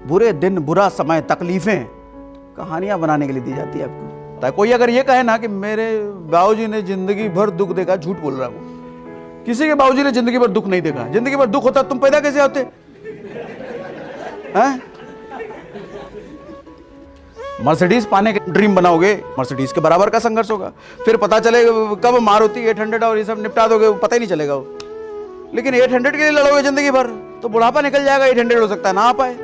बुरे दिन, बुरा समय, तकलीफें कहानियां बनाने के लिए दी जाती है आपको। कोई अगर ये कहे ना कि मेरे बाबूजी ने जिंदगी भर दुख देखा, झूठ बोल रहा है वो। किसी के बाबूजी ने जिंदगी भर दुख नहीं देखा। जिंदगी भर दुख होता तुम पैदा कैसे होते हैं? मर्सिडीज पाने के ड्रीम बनाओगे, मर्सिडीज के बराबर का संघर्ष होगा। फिर पता चले कब मारुति 800 और ये सब निपटा दोगे, पता ही नहीं चलेगा वो। लेकिन 800 के लिए लड़ोगे जिंदगी भर तो बुढ़ापा निकल जाएगा, 800 हो सकता है ना आ पाए।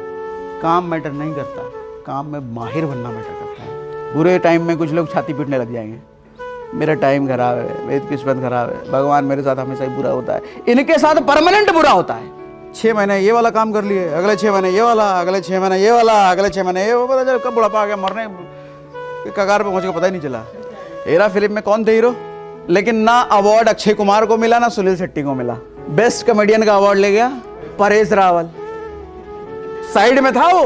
काम मैटर नहीं करता, काम में माहिर बनना मैटर करता है। बुरे टाइम में कुछ लोग छाती पीटने लग जाएंगे, मेरा टाइम खराब है, मेरी किस्मत खराब है, भगवान मेरे साथ हमेशा ही बुरा होता है। इनके साथ परमानेंट बुरा होता है। 6 महीने ये वाला काम कर लिए, अगले 6 महीने ये वाला, अगले 6 महीने ये वाला, अगले 6 महीने ये, पता चला कब बुढ़ापा आ गया, मरने के कगार पे पहुंच गया, पता ही नहीं चला। हेरा फिल्म में कौन थे हीरो? लेकिन ना अवार्ड अक्षय कुमार को मिला, ना सुनील शेट्टी को मिला। बेस्ट कॉमेडियन का अवार्ड ले गया परेश रावल। साइड में था वो।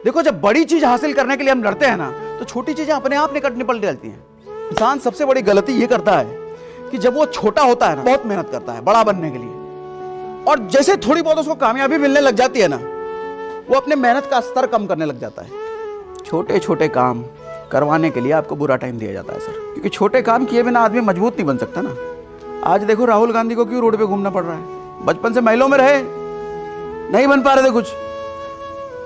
देखो, जब बड़ी चीज हासिल करने के लिए हम लड़ते हैं ना, तो छोटी चीजें अपने आप निपट जाती हैं। इंसान सबसे बड़ी गलती ये करता है कि जब वो छोटा होता है ना, बहुत मेहनत करता है बड़ा बनने के लिए, और जैसे थोड़ी बहुत उसको कामयाबी मिलने लग जाती है ना, वो अपने मेहनत का स्तर कम करने लग जाता है। छोटे छोटे काम करवाने के लिए आपको बुरा टाइम दिया जाता है सर, क्योंकि छोटे काम किए बिना आदमी मजबूत नहीं बन सकता ना। आज देखो राहुल गांधी को क्यों रोड पे घूमना पड़ रहा है। बचपन से महलों में रहे, नहीं बन पा रहे थे कुछ।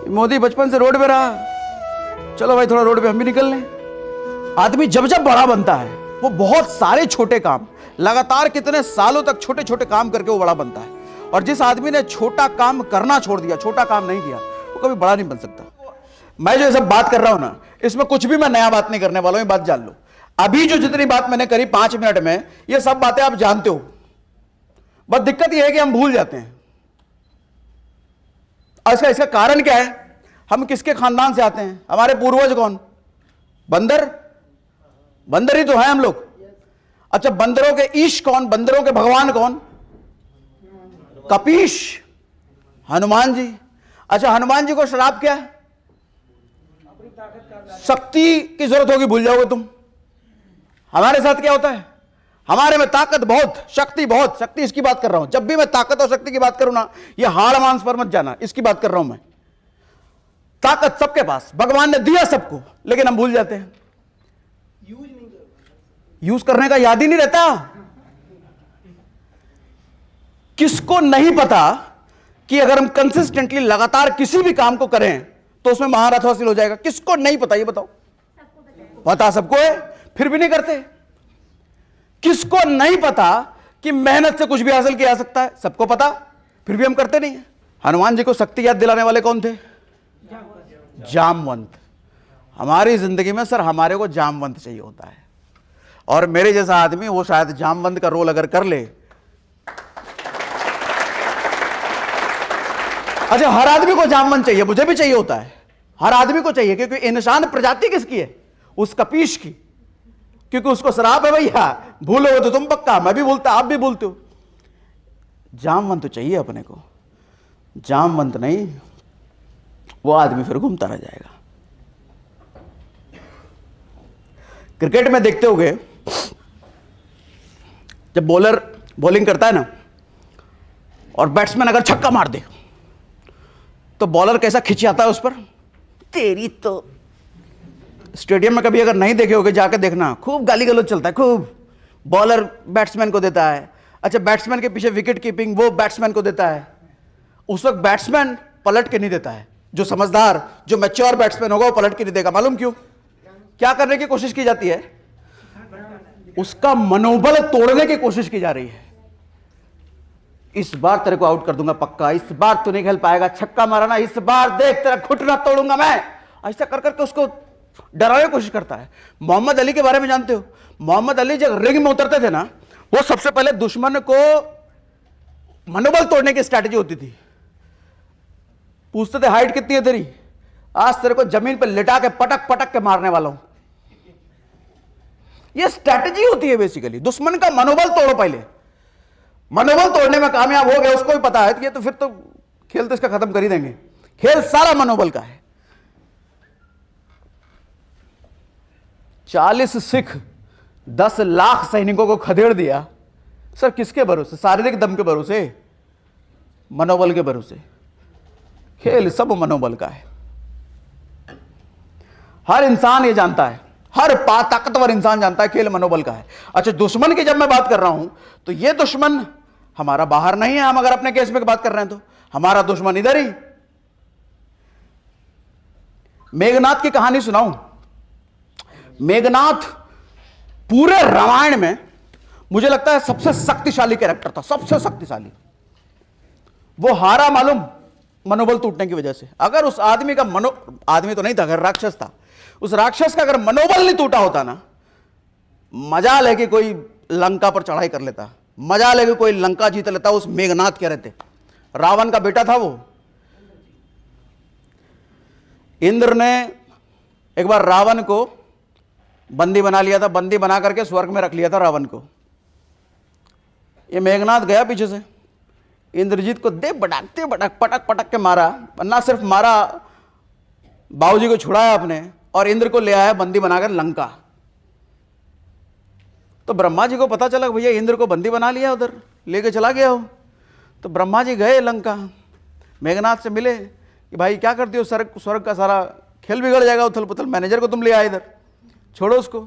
मोदी बचपन से रोड पे रहा, चलो भाई थोड़ा रोड पे हम भी निकल लें। आदमी जब जब बड़ा बनता है, वो बहुत सारे छोटे काम, लगातार कितने सालों तक छोटे छोटे काम करके वो बड़ा बनता है। और जिस आदमी ने छोटा काम करना छोड़ दिया, छोटा काम नहीं किया, वो कभी बड़ा नहीं बन सकता। मैं जो ये सब बात कर रहा हूं ना, इसमें कुछ भी मैं नया बात नहीं करने वाला हूं, ये बात जान लो। अभी जो जितनी बात मैंने करी 5 मिनट में, ये सब बातें आप जानते हो। बस दिक्कत यह है कि हम भूल जाते हैं। इसका कारण क्या है? हम किसके खानदान से आते हैं? हमारे पूर्वज कौन? बंदर? बंदर ही तो है हम लोग। अच्छा, बंदरों के ईश कौन? बंदरों के भगवान कौन? कपीश, हनुमान जी। अच्छा, हनुमान जी को श्राप क्या है? शक्ति की जरूरत होगी, भूल जाओगे तुम। हमारे साथ क्या होता है? हमारे में ताकत बहुत, शक्ति बहुत। शक्ति इसकी बात कर रहा हूं। जब भी मैं ताकत और शक्ति की बात करूं ना, ये हाड़ मांस पर मत जाना, इसकी बात कर रहा हूं मैं। ताकत सबके पास, भगवान ने दिया सबको, लेकिन हम भूल जाते हैं। यूज करने का याद ही नहीं रहता। किसको नहीं पता कि अगर हम कंसिस्टेंटली लगातार किसी भी काम को करें तो उसमें महारथ हासिल हो जाएगा? किसको नहीं पता ये बताओ? पता सबको है, फिर भी नहीं करते। किसको नहीं पता कि मेहनत से कुछ भी हासिल किया जा सकता है? सबको पता, फिर भी हम करते नहीं है। हनुमान जी को शक्ति याद दिलाने वाले कौन थे? जामवंत। हमारी जिंदगी में सर हमारे को जामवंत चाहिए होता है, और मेरे जैसा आदमी वो शायद जामवंत का रोल अगर कर ले। अच्छा, हर आदमी को जामवंत चाहिए, मुझे भी चाहिए होता है, हर आदमी को चाहिए, क्योंकि इंसान प्रजाति किसकी है? उस कपीश की। क्योंकि उसको श्राप है भैया, भूलोगे तो तुम पक्का, मैं भी भूलता, आप भी भूलते हो। जामवंत तो चाहिए अपने को। जामवंत नहीं, वो आदमी फिर घूमता रह जाएगा। क्रिकेट में देखते होगे, जब बॉलर बॉलिंग करता है ना, और बैट्समैन अगर छक्का मार दे तो बॉलर कैसा खिंचाता है उस पर। तेरी तो स्टेडियम में कभी अगर नहीं देखे होगे, जाकर देखना, खूब गाली गलौज चलता है, खूब। बॉलर बैट्समैन को देता है। अच्छा, बैट्समैन के पीछे विकेट कीपिंग वो बैट्समैन को देता है। उस वक्त बैट्समैन पलट के नहीं देता है। जो समझदार, जो मैच्योर बैट्समैन होगा वो पलट के नहीं देगा। मालूम क्यों? क्या करने की कोशिश की जाती है? उसका मनोबल तोड़ने की कोशिश की जा रही है। इस बार तेरे को आउट कर दूंगा पक्का, इस बार तू नहीं खेल पाएगा, छक्का मारा ना, इस बार देख तेरा घुटना तोड़ूंगा मैं। ऐसा कर करके उसको डराने की कोशिश करता है। मोहम्मद अली के बारे में जानते हो? मोहम्मद अली जब रिंग में उतरते थे ना, वो सबसे पहले दुश्मन को मनोबल तोड़ने की स्ट्रैटेजी होती थी। पूछते थे हाइट कितनी है तेरी, आज तेरे को जमीन पर लिटा के पटक पटक के मारने वाला हूं। यह स्ट्रैटेजी होती है बेसिकली। दुश्मन का मनोबल तोड़ो पहले। मनोबल तोड़ने में कामयाब हो गए, उसको भी पता है कि ये तो फिर तो खेल तो इसका खत्म कर ही देंगे। खेल सारा मनोबल का है। 40 सिख 10 लाख सैनिकों को खदेड़ दिया। सर किसके भरोसे? शारीरिक दम के भरोसे, मनोबल के भरोसे। खेल सब मनोबल का है। हर इंसान ये जानता है, हर ताकतवर इंसान जानता है खेल मनोबल का है। अच्छा, दुश्मन की जब मैं बात कर रहा हूं तो ये दुश्मन हमारा बाहर नहीं है। हम अगर अपने केस में बात कर रहे हैं तो हमारा दुश्मन इधर ही। मेघनाथ की कहानी सुनाऊं। मेघनाथ पूरे रामायण में मुझे लगता है सबसे शक्तिशाली कैरेक्टर था, सबसे शक्तिशाली। वो हारा मालूम मनोबल टूटने की वजह से। अगर उस आदमी का आदमी तो नहीं था, अगर राक्षस था, उस राक्षस का अगर मनोबल नहीं टूटा होता ना, मजाल है कि कोई लंका पर चढ़ाई कर लेता, मजाल है कि कोई लंका जीत लेता। उस मेघनाथ कह रहे थे, रावण का बेटा था वो। इंद्र ने एक बार रावण को बंदी बना लिया था, बंदी बना करके स्वर्ग में रख लिया था रावण को। ये मेघनाथ गया पीछे से, इंद्रजीत को दे बटाकते पटक पटक के मारा। ना सिर्फ मारा, बाबूजी को छुड़ाया अपने और इंद्र को ले आया बंदी बनाकर लंका। तो ब्रह्मा जी को पता चला भैया इंद्र को बंदी बना लिया, उधर लेके चला गया हो। तो ब्रह्मा जी गए लंका, मेघनाथ से मिले कि भाई क्या करते हो, स्वर्ग का सारा खेल बिगड़ जाएगा, उथल पुथल, मैनेजर को तुम ले आए इधर, छोड़ो उसको।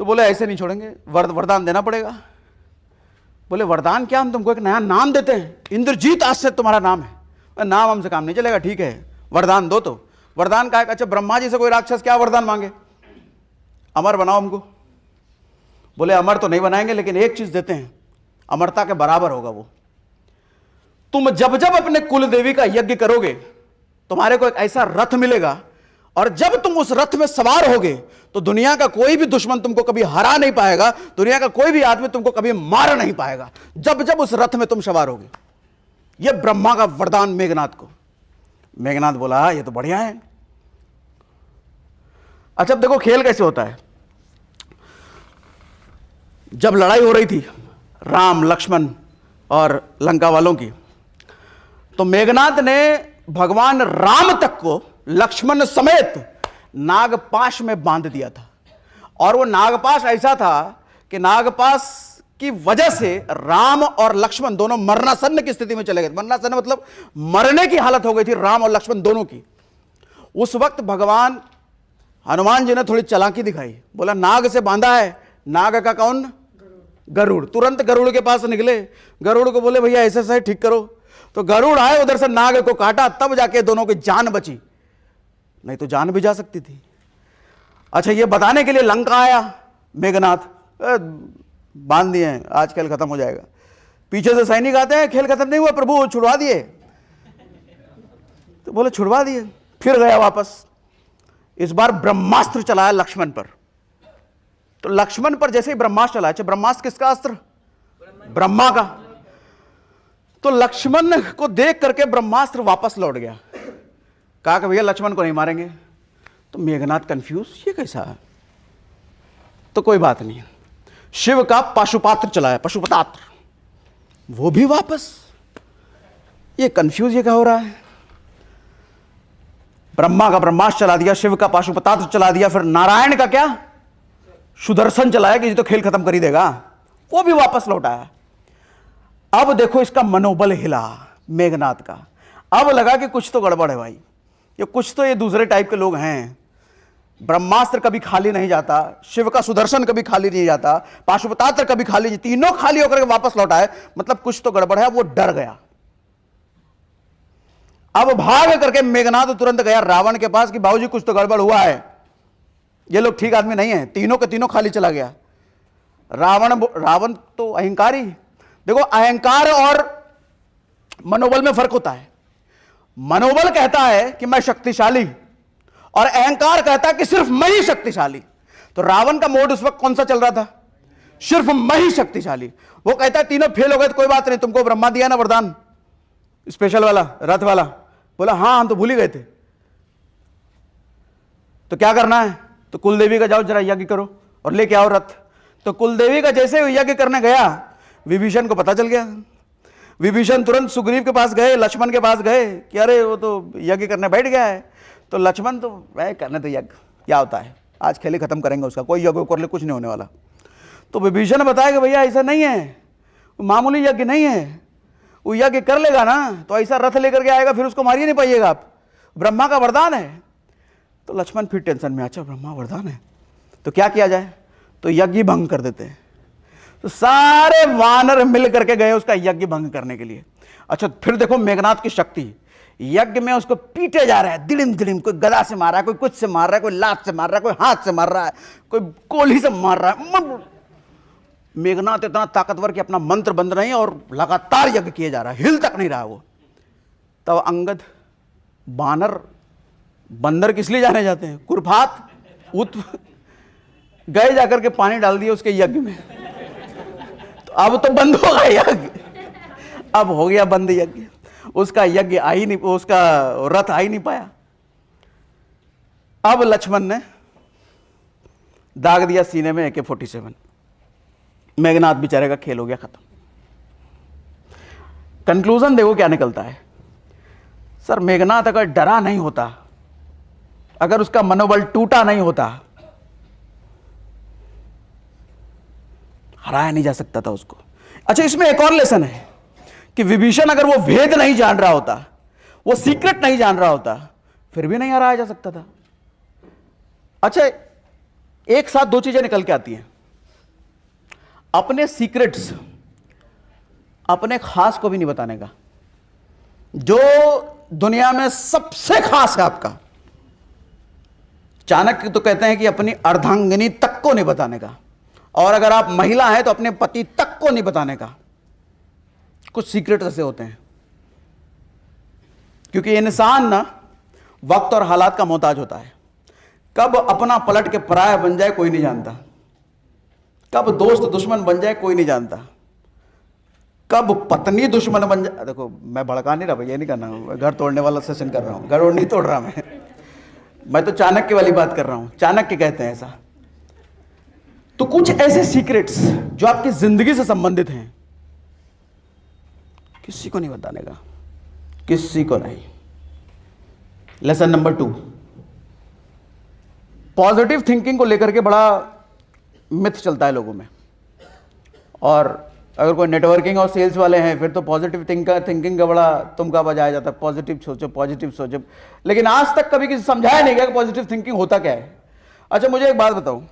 तो बोले ऐसे नहीं छोड़ेंगे, वरदान देना पड़ेगा। बोले वरदान क्या, हम तुमको एक नया नाम देते हैं, इंद्रजीत आज से तुम्हारा नाम है। नाम हमसे काम नहीं चलेगा, ठीक है वरदान दो। तो वरदान का अच्छा, ब्रह्मा जी से कोई राक्षस क्या वरदान मांगे, अमर बनाओ हमको। बोले अमर तो नहीं बनाएंगे, लेकिन एक चीज देते हैं, अमरता के बराबर होगा वो। तुम जब जब अपने कुल देवी का यज्ञ करोगे तुम्हारे को एक ऐसा रथ मिलेगा, और जब तुम उस रथ में सवार होगे तो दुनिया का कोई भी दुश्मन तुमको कभी हरा नहीं पाएगा, दुनिया का कोई भी आदमी तुमको कभी मार नहीं पाएगा, जब जब उस रथ में तुम सवार होगे। यह ब्रह्मा का वरदान मेघनाथ को। मेघनाथ बोला ये तो बढ़िया है। अच्छा, अब देखो खेल कैसे होता है। जब लड़ाई हो रही थी राम लक्ष्मण और लंका वालों की, तो मेघनाथ ने भगवान राम तक को लक्ष्मण समेत नागपाश में बांध दिया था। और वो नागपाश ऐसा था कि नागपाश की वजह से राम और लक्ष्मण दोनों मरणासन्न की स्थिति में चले गए। मरणासन्न मतलब मरने की हालत हो गई थी राम और लक्ष्मण दोनों की। उस वक्त भगवान हनुमान जी ने थोड़ी चालाकी दिखाई, बोला नाग से बांधा है, नाग का कौन, गरुड़। तुरंत गरुड़ के पास निकले, गरुड़ को बोले भैया ऐसे ऐसे ठीक करो। तो गरुड़ आए, उधर से नाग को काटा, तब जाके दोनों की जान बची, नहीं तो जान भी जा सकती थी। अच्छा, ये बताने के लिए लंका आया मेघनाथ, बांध दिए हैं, आज खेल खत्म हो जाएगा। पीछे से सैनिक आते हैं, खेल खत्म नहीं हुआ प्रभु, छुड़वा दिए। तो बोले छुड़वा दिए, फिर गया वापस। इस बार ब्रह्मास्त्र चलाया लक्ष्मण पर। तो लक्ष्मण पर जैसे ही ब्रह्मास्त्र चलाया, अच्छा ब्रह्मास्त्र किसका अस्त्र, ब्रह्मा का। तो लक्ष्मण को देख करके ब्रह्मास्त्र वापस लौट गया। कहा कि भैया लक्ष्मण को नहीं मारेंगे। तो मेघनाथ कंफ्यूज, ये कैसा है। तो कोई बात नहीं, शिव का पाशुपात्र चलाया, पशुपतास्त्र, वो भी वापस। ये कंफ्यूज, ये क्या हो रहा है। ब्रह्मा का ब्रह्मास्त्र चला दिया, शिव का पाशुपतास्त्र चला दिया, फिर नारायण का क्या, सुदर्शन चलाया कि ये तो खेल खत्म कर ही देगा, वो भी वापस लौट आया। अब देखो इसका मनोबल हिला मेघनाथ का। अब लगा कि कुछ तो गड़बड़ है भाई, ये कुछ तो ये दूसरे टाइप के लोग हैं। ब्रह्मास्त्र कभी खाली नहीं जाता, शिव का सुदर्शन कभी खाली नहीं जाता, पाशुपतास्त्र कभी खाली नहीं, तीनों खाली होकर के वापस लौटा है, मतलब कुछ तो गड़बड़ है। वो डर गया। अब भाग करके मेघनाथ तुरंत गया रावण के पास कि बाबूजी कुछ तो गड़बड़ हुआ है, ये लोग ठीक आदमी नहीं है। तीनों के तीनों खाली चला गया। रावण तो अहंकारी। देखो अहंकार और मनोबल में फर्क होता है। मनोबल कहता है कि मैं शक्तिशाली, और अहंकार कहता है कि सिर्फ मैं ही शक्तिशाली। तो रावण का मोड उस वक्त कौन सा चल रहा था, सिर्फ मैं ही शक्तिशाली। वो कहता है तीनों फेल हो गए तो कोई बात नहीं, तुमको ब्रह्मा दिया ना वरदान स्पेशल वाला, रथ वाला। बोला हाँ हम तो भूल ही गए थे। तो क्या करना है, तो कुलदेवी का जाओ जरा यज्ञ करो और लेके आओ रथ। तो कुलदेवी का जैसे यज्ञ करने गया, विभीषण को पता चल गया। विभीषण तुरंत सुग्रीव के पास गए, लक्ष्मण के पास गए कि अरे वो तो यज्ञ करने बैठ गया है। तो लक्ष्मण तो वह करने तो यज्ञ क्या होता है, आज खेल खत्म करेंगे उसका, कोई यज्ञ कर ले कुछ नहीं होने वाला। तो विभीषण ने बताया कि भैया ऐसा नहीं है, मामूली यज्ञ नहीं है, वो यज्ञ कर लेगा ना तो ऐसा रथ लेकर के आएगा, फिर उसको मारिए नहीं पाइएगा आप, ब्रह्मा का वरदान है। तो लक्ष्मण फिर टेंशन में, अच्छा ब्रह्मा वरदान है तो क्या किया जाए, तो यज्ञ भंग कर देते हैं। तो सारे वानर मिल करके गए उसका यज्ञ भंग करने के लिए। अच्छा फिर देखो मेघनाथ की शक्ति, यज्ञ में उसको पीटे जा रहा है, दिड़िम दिड़िम, कोई गदा से मार रहा है, कोई कुछ से मार रहा है, कोई लात से मार रहा है, कोई हाथ से मार रहा है, कोई कोली से मार रहा है। मेघनाथ इतना ताकतवर कि अपना मंत्र बंद नहीं और लगातार यज्ञ किए जा रहा है, हिल तक नहीं रहा वो। तब अंगद, बानर, बंदर किस लिए जाने जाते हैं, कुरफात उत गए जाकर के पानी डाल दिए उसके यज्ञ में। तो अब तो बंद हो गया यज्ञ, अब हो गया बंद यज्ञ, उसका यज्ञ आ ही नहीं, उसका रथ आ ही नहीं पाया। अब लक्ष्मण ने दाग दिया सीने में AK-47, मेघनाथ बेचारे का खेल हो गया खत्म। कंक्लूजन देखो क्या निकलता है। सर मेघनाथ अगर डरा नहीं होता, अगर उसका मनोबल टूटा नहीं होता, हराया नहीं जा सकता था उसको। अच्छा इसमें एक और लेसन है कि विभीषण अगर वो भेद नहीं जान रहा होता, वो सीक्रेट नहीं जान रहा होता, फिर भी नहीं हराया जा सकता था। अच्छा एक साथ दो चीजें निकल के आती हैं, अपने सीक्रेट्स अपने खास को भी नहीं बताने का, जो दुनिया में सबसे खास है आपका। चाणक्य तो कहते हैं कि अपनी अर्धांगिनी तक को नहीं बताने का, और अगर आप महिला हैं तो अपने पति तक को नहीं बताने का। कुछ सीक्रेट ऐसे होते हैं, क्योंकि इंसान ना वक्त और हालात का मोहताज होता है। कब अपना पलट के पराया बन जाए कोई नहीं जानता, कब दोस्त दुश्मन बन जाए कोई नहीं जानता, कब पत्नी दुश्मन बन जाए। देखो मैं भड़का नहीं रहा भैया, नहीं करना, घर तोड़ने वाला सेशन कर रहा हूं, घर और नहीं तोड़ रहा मैं तो चाणक्य वाली बात कर रहा हूं। चाणक्य कहते हैं ऐसा। तो कुछ ऐसे सीक्रेट्स जो आपकी जिंदगी से संबंधित हैं, किसी को नहीं बताने का, किसी को नहीं। लेसन नंबर 2, पॉजिटिव थिंकिंग को लेकर के बड़ा मिथ चलता है लोगों में। और अगर कोई नेटवर्किंग और सेल्स वाले हैं फिर तो पॉजिटिव थिंकिंग का बड़ा तुमका बजाया जाता है, पॉजिटिव सोचो, पॉजिटिव सोचो। लेकिन आज तक कभी किसी समझाया नहीं गया कि पॉजिटिव थिंकिंग होता क्या है। अच्छा मुझे एक बात बताओ,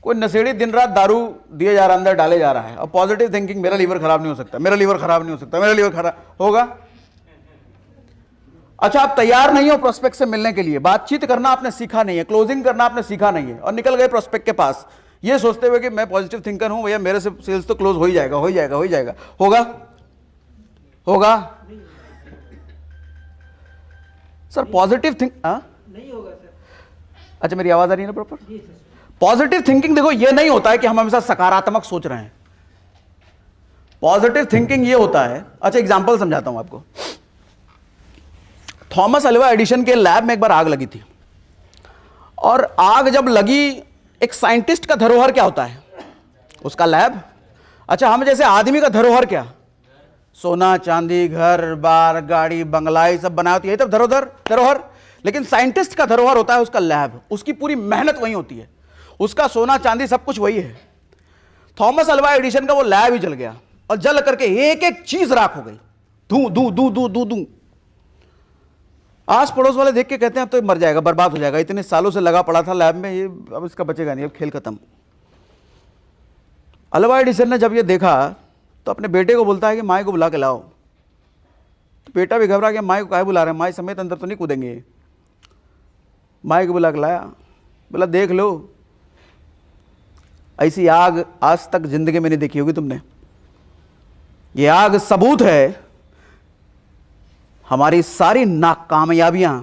कोई नशेड़ी दिन रात दारू दिए जा रहा, अंदर डाले जा रहा है, और पॉजिटिव थिंकिंग मेरा लीवर खराब नहीं हो सकता, मेरा लीवर खराब नहीं हो सकता, मेरा लीवर खराब होगा। अच्छा आप तैयार नहीं हो प्रोस्पेक्ट से मिलने के लिए, बातचीत करना आपने सीखा नहीं है, क्लोजिंग करना आपने सीखा नहीं है, और निकल गए प्रोस्पेक्ट के पास ये सोचते हुए कि मैं पॉजिटिव थिंकर हूं भैया, मेरे से सेल्स तो क्लोज हो ही जाएगा, हो ही जाएगा, हो ही जाएगा। होगा होगा सर पॉजिटिव थिंक नहीं होगा सर। अच्छा मेरी आवाज आ रही है ना प्रॉपर? पॉजिटिव थिंकिंग देखो ये नहीं होता है कि हम हमेशा सकारात्मक सोच रहे हैं। पॉजिटिव थिंकिंग ये होता है, अच्छा एग्जांपल समझाता हूं आपको। थॉमस अल्वा एडिशन के लैब में एक बार आग लगी थी, और आग जब लगी, एक साइंटिस्ट का धरोहर क्या होता है? उसका लैब। अच्छा हम जैसे आदमी का धरोहर क्या? सोना चांदी, घर बार, गाड़ी बंगला, ये सब बनाया होती है तब धरोहर। लेकिन साइंटिस्ट का धरोहर होता है उसका लैब, उसकी पूरी मेहनत वही होती है, उसका सोना चांदी सब कुछ वही है। थॉमस अल्वा एडिशन का वो लैब ही जल गया, और जल करके एक एक चीज राख हो गई, धू धू धू धू धू धू। आस पड़ोस वाले देख के कहते हैं अब तो मर जाएगा, बर्बाद हो जाएगा, इतने सालों से लगा पड़ा था लैब में, ये अब इसका बचेगा नहीं, अब खेल खत्म। अल्वा एडिसन ने जब ये देखा तो अपने बेटे को बोलता है कि माई को बुला के लाओ। तो बेटा भी घबरा गया, माई को काहे बुला रहे हैं, माई समेत अंदर तो नहीं कूदेंगे। माई को बुला के लाया, बोला देख लो, ऐसी आग आज तक जिंदगी में नहीं देखी होगी तुमने। ये आग सबूत है हमारी सारी नाकामयाबियां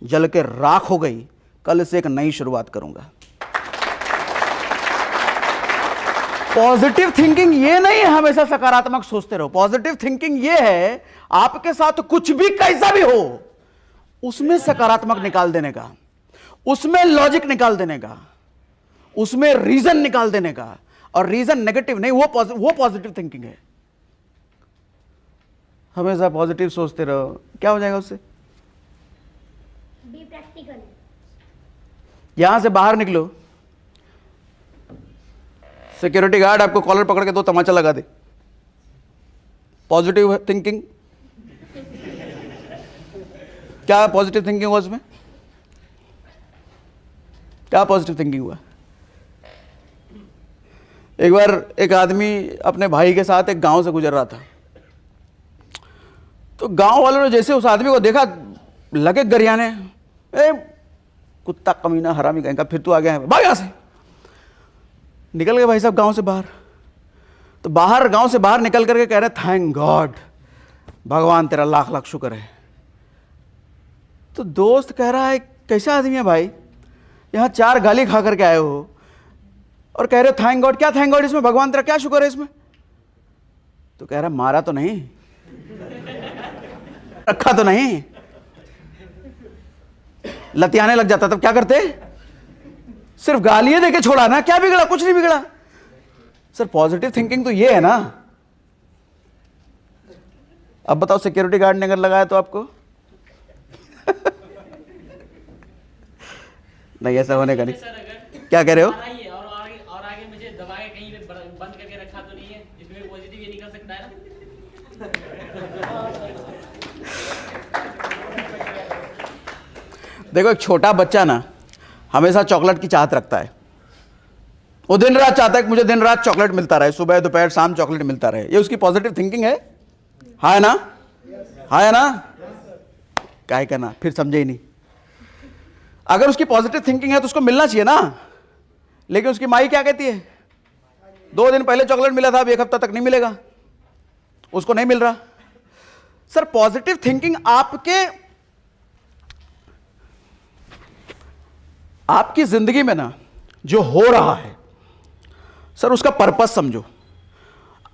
जल के राख हो गई, कल से एक नई शुरुआत करूंगा। पॉजिटिव थिंकिंग ये नहीं है हमेशा सकारात्मक सोचते रहो। पॉजिटिव थिंकिंग ये है आपके साथ कुछ भी कैसा भी हो उसमें सकारात्मक निकाल देने का, उसमें लॉजिक निकाल देने का, उसमें रीजन निकाल देने का। और रीजन नेगेटिव नहीं, वो पॉजिटिव थिंकिंग है। हमेशा पॉजिटिव सोचते रहो, क्या हो जाएगा उससे? Be practical. यहां से बाहर निकलो, सिक्योरिटी गार्ड आपको कॉलर पकड़ के दो तमाचा लगा दे। पॉजिटिव थिंकिंग, क्या पॉजिटिव थिंकिंग हुआ उसमें? क्या पॉजिटिव थिंकिंग हुआ? एक बार एक आदमी अपने भाई के साथ एक गांव से गुजर रहा था, तो गांव वालों ने जैसे उस आदमी को देखा लगे गरियाने, ए कुत्ता कमीना हरामी कहीं का, फिर तू आ गया है, भाग यहां से। निकल गए भाई साहब गांव से बाहर। तो बाहर गांव से बाहर निकल करके कह रहे थैंक गॉड, भगवान तेरा लाख लाख शुक्र है। तो दोस्त कह रहा है कैसा आदमी है भाई, यहाँ 4 गाली खा करके आए हो और कह रहे हो थैंक गॉड, क्या थैंक गॉड इसमें, भगवान तेरा क्या शुक्र है इसमें? तो कह रहा मारा तो नहीं, रखा तो नहीं, लतियाने लग जाता तब क्या करते? सिर्फ गालियां देके छोड़ा ना, क्या बिगड़ा? कुछ नहीं बिगड़ा सर। पॉजिटिव थिंकिंग तो ये है ना। अब बताओ सिक्योरिटी गार्ड ने अगर लगाया तो आपको नहीं ऐसा होने का नहीं। क्या कह रहे हो? और आगे मुझे दबा के कहीं पे बंद करके रखा तो नहीं है, इसमें पॉजिटिव ये निकल सकता है ना। देखो एक छोटा बच्चा ना हमेशा चॉकलेट की चाहत रखता है, वो दिन रात चाहता है कि मुझे दिन रात चॉकलेट मिलता रहे, सुबह दोपहर शाम चॉकलेट मिलता रहे। ये उसकी पॉजिटिव थिंकिंग है, हाँ है ना? हाँ है ना? काय करना, फिर समझे ही नहीं। अगर उसकी पॉजिटिव थिंकिंग है तो उसको मिलना चाहिए ना, लेकिन उसकी माई क्या कहती है, 2 दिन पहले चॉकलेट मिला था, अब 1 हफ्ता तक नहीं मिलेगा, उसको नहीं मिल रहा। सर पॉजिटिव थिंकिंग आपकी जिंदगी में ना जो हो रहा है सर उसका पर्पस समझो।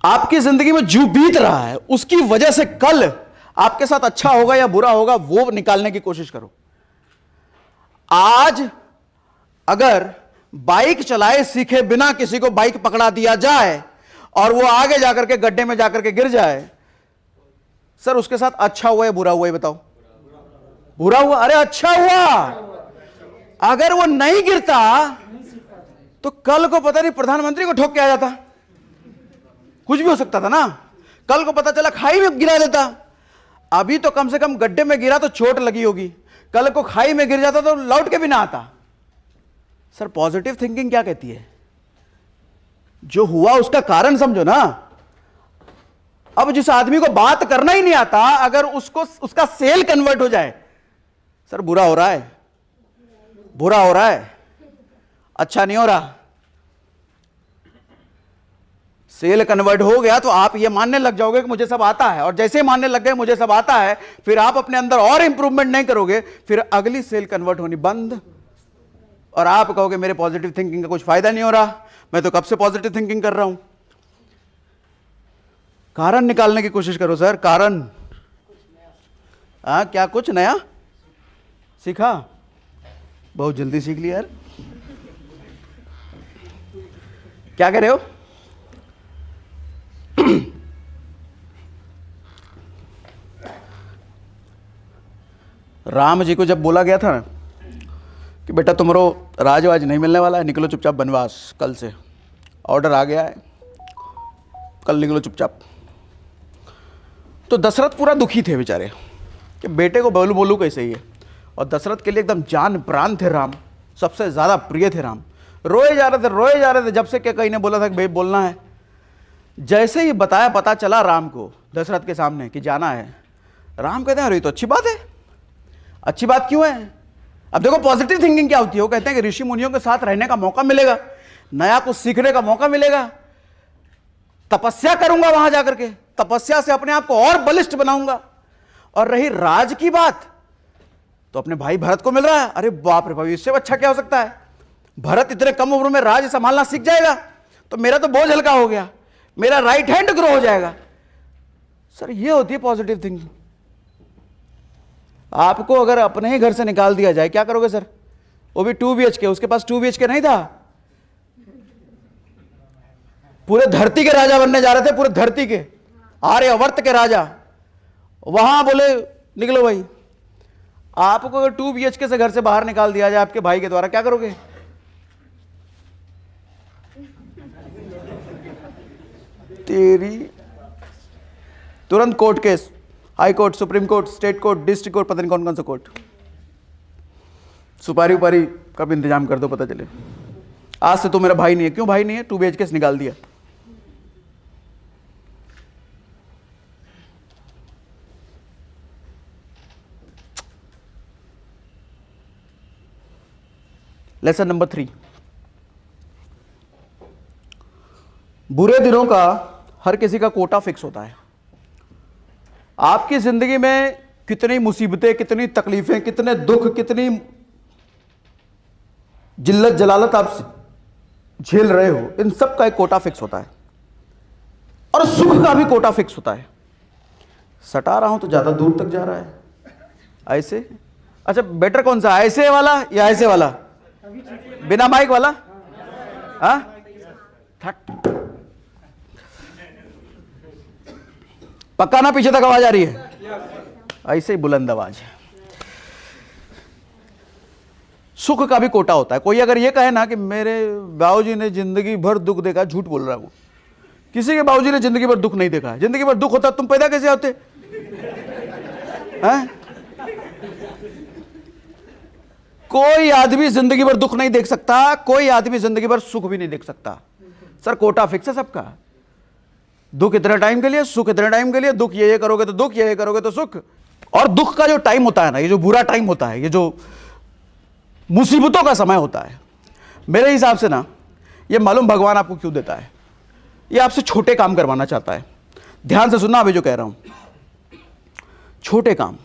आपकी जिंदगी में जो बीत रहा है उसकी वजह से कल आपके साथ अच्छा होगा या बुरा होगा वो निकालने की कोशिश करो। आज अगर बाइक चलाए सीखे बिना किसी को बाइक पकड़ा दिया जाए और वो आगे जाकर के गड्ढे में जाकर के गिर जाए, सर उसके साथ अच्छा हुआ या बुरा हुआ, ये बताओ? बुरा हुआ। अरे अच्छा हुआ, अगर वो नहीं गिरता तो कल को पता नहीं प्रधानमंत्री को ठोक के आ जाता, कुछ भी हो सकता था ना। कल को पता चला खाई में गिरा देता, अभी तो कम से कम गड्ढे में गिरा तो चोट लगी होगी, कल को खाई में गिर जाता तो लौट के भी ना आता। सर पॉजिटिव थिंकिंग क्या कहती है, जो हुआ उसका कारण समझो ना। अब जिस आदमी को बात करना ही नहीं आता, अगर उसका सेल कन्वर्ट हो जाए, सर बुरा हो रहा है, बुरा हो रहा है, अच्छा नहीं हो रहा। सेल कन्वर्ट हो गया तो आप ये मानने लग जाओगे कि मुझे सब आता है, और जैसे मानने लग गए मुझे सब आता है, फिर आप अपने अंदर और इंप्रूवमेंट नहीं करोगे, फिर अगली सेल कन्वर्ट होनी बंद, और आप कहोगे मेरे पॉजिटिव थिंकिंग का कुछ फायदा नहीं हो रहा, मैं तो कब से पॉजिटिव थिंकिंग कर रहा हूं। कारण निकालने की कोशिश करो सर, कारण। क्या कुछ नया सीखा? बहुत जल्दी सीख लिया यार। क्या कह रहे हो? राम जी को जब बोला गया था ना कि बेटा तुम्हारो राजवाज नहीं मिलने वाला है, निकलो चुपचाप वनवास, कल से ऑर्डर आ गया है, कल निकलो चुपचाप। तो दशरथ पूरा दुखी थे बेचारे कि बेटे को बोलू कैसे ही है, और दशरथ के लिए एकदम जान प्राण थे राम, सबसे ज़्यादा प्रिय थे राम। रोए जा रहे थे जब से क्या कहीं ने बोला था कि भाई बोलना है। जैसे ही बताया पता चला राम को दशरथ के सामने कि जाना है, राम कहते हैं अरे तो अच्छी बात है। अच्छी बात क्यों है? अब देखो पॉजिटिव थिंकिंग क्या होती है, वो कहते हैं कि ऋषि मुनियों के साथ रहने का मौका मिलेगा, नया कुछ सीखने का मौका मिलेगा, तपस्या करूंगा वहां जाकर के, तपस्या से अपने आप को और बलिष्ठ बनाऊंगा। और रही राज की बात, तो अपने भाई भरत को मिल रहा है, अरे बाप रे भाई इससे अच्छा क्या हो सकता है, भरत इतने कम उम्र में राज संभालना सीख जाएगा तो मेरा तो बोझ हल्का हो गया, मेरा राइट हैंड ग्रो हो जाएगा। सर ये होती है पॉजिटिव थिंकिंग। आपको अगर अपने ही घर से निकाल दिया जाए क्या करोगे सर? वो भी 2 BHK, उसके पास 2 BHK नहीं था, पूरे धरती के राजा बनने जा रहे थे, पूरे धरती के आर्यवर्त के राजा, वहां बोले निकलो भाई। आपको अगर 2 BHK से घर से बाहर निकाल दिया जाए आपके भाई के द्वारा, क्या करोगे? तेरी तुरंत court case, high court, supreme court, state court, district court, पता नहीं कौन कौन सा कोर्ट। सुपारी उपारी कब इंतजाम कर दो पता चले। आज से तो मेरा भाई नहीं है। क्यों भाई नहीं है? 2 BHK निकाल दिया। लेसन नंबर 3, बुरे दिनों का हर किसी का कोटा फिक्स होता है। आपकी जिंदगी में कितनी मुसीबतें, कितनी तकलीफें, कितने दुख, कितनी जिल्लत जलालत आप झेल रहे हो, इन सब का एक कोटा फिक्स होता है। और सुख का भी कोटा फिक्स होता है। सटा रहा हूं तो ज्यादा दूर तक जा रहा है। ऐसे, अच्छा बेटर कौन सा, ऐसे वाला या ऐसे वाला? बिना माइक वाला? हाँ, पक्का ना पीछे तक आवाज आ रही है? ऐसे ही बुलंद आवाज है। सुख का भी कोटा होता है। कोई अगर ये कहे ना कि मेरे बाबूजी ने जिंदगी भर दुख देखा, झूठ बोल रहा है वो। किसी के बाबूजी ने जिंदगी भर दुख नहीं देखा है। जिंदगी भर दुख होता तुम पैदा कैसे होते हैं? कोई आदमी जिंदगी भर दुख नहीं देख सकता, कोई आदमी जिंदगी भर सुख भी नहीं देख सकता। सर कोटा फिक्स है सबका। दुख इतने टाइम के लिए, सुख इतने टाइम के लिए। दुख ये करोगे तो दुख, ये करोगे तो सुख। और दुख का जो टाइम होता है ना, ये जो बुरा टाइम होता है, ये जो मुसीबतों का समय होता है, मेरे हिसाब से ना, ये मालूम भगवान आपको क्यों देता है। ये आपसे छोटे काम करवाना चाहता है। ध्यान से सुनना अभी जो कह रहा हूं। छोटे काम,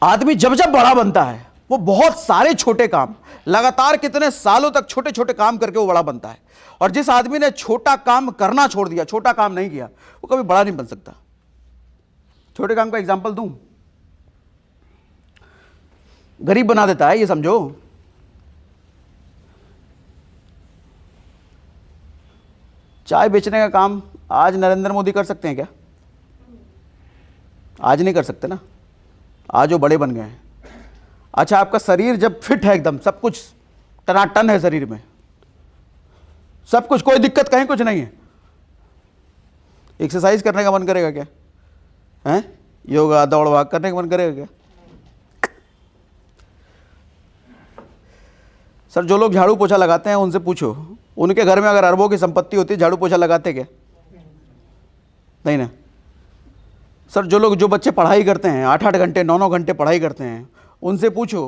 आदमी जब जब बड़ा बनता है, वो बहुत सारे छोटे काम, लगातार कितने सालों तक छोटे छोटे काम करके वो बड़ा बनता है। और जिस आदमी ने छोटा काम करना छोड़ दिया, छोटा काम नहीं किया, वो कभी बड़ा नहीं बन सकता। छोटे काम का एग्जांपल दूं, गरीब बना देता है, ये समझो। चाय बेचने का काम आज नरेंद्र मोदी कर सकते हैं क्या? आज नहीं कर सकते ना, आज वो बड़े बन गए हैं। अच्छा, आपका शरीर जब फिट है, एकदम सब कुछ टनाटन है शरीर में, सब कुछ, कोई दिक्कत कहीं कुछ नहीं है, एक्सरसाइज करने का मन करेगा क्या? हैं? योगा दौड़ भाग करने का मन करेगा क्या? सर जो लोग झाड़ू पोछा लगाते हैं उनसे पूछो, उनके घर में अगर अरबों की संपत्ति होती, झाड़ू पोछा लगाते क्या? नहीं ना। सर जो बच्चे पढ़ाई करते हैं, 8-8 घंटे 9-9 घंटे पढ़ाई करते हैं, उनसे पूछो,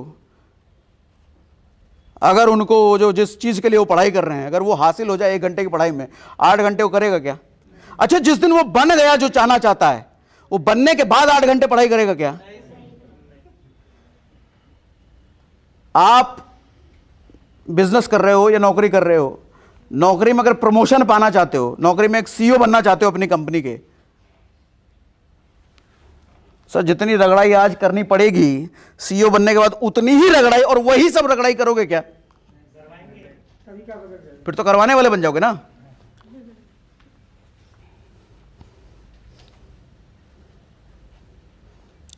अगर उनको जो जिस चीज़ के लिए वो पढ़ाई कर रहे हैं, अगर वो हासिल हो जाए 1 घंटे की पढ़ाई में, 8 घंटे वो करेगा क्या? अच्छा, जिस दिन वो बन गया जो चाहना चाहता है, वो बनने के बाद 8 घंटे पढ़ाई करेगा क्या? आप बिजनेस कर रहे हो या नौकरी कर रहे हो, नौकरी में अगर प्रमोशन पाना चाहते हो, नौकरी में एक CEO बनना चाहते हो अपनी कंपनी के, सर जितनी रगड़ाई आज करनी पड़ेगी CEO बनने के बाद, उतनी ही रगड़ाई, और वही सब रगड़ाई करोगे क्या? फिर तो करवाने वाले बन जाओगे ना।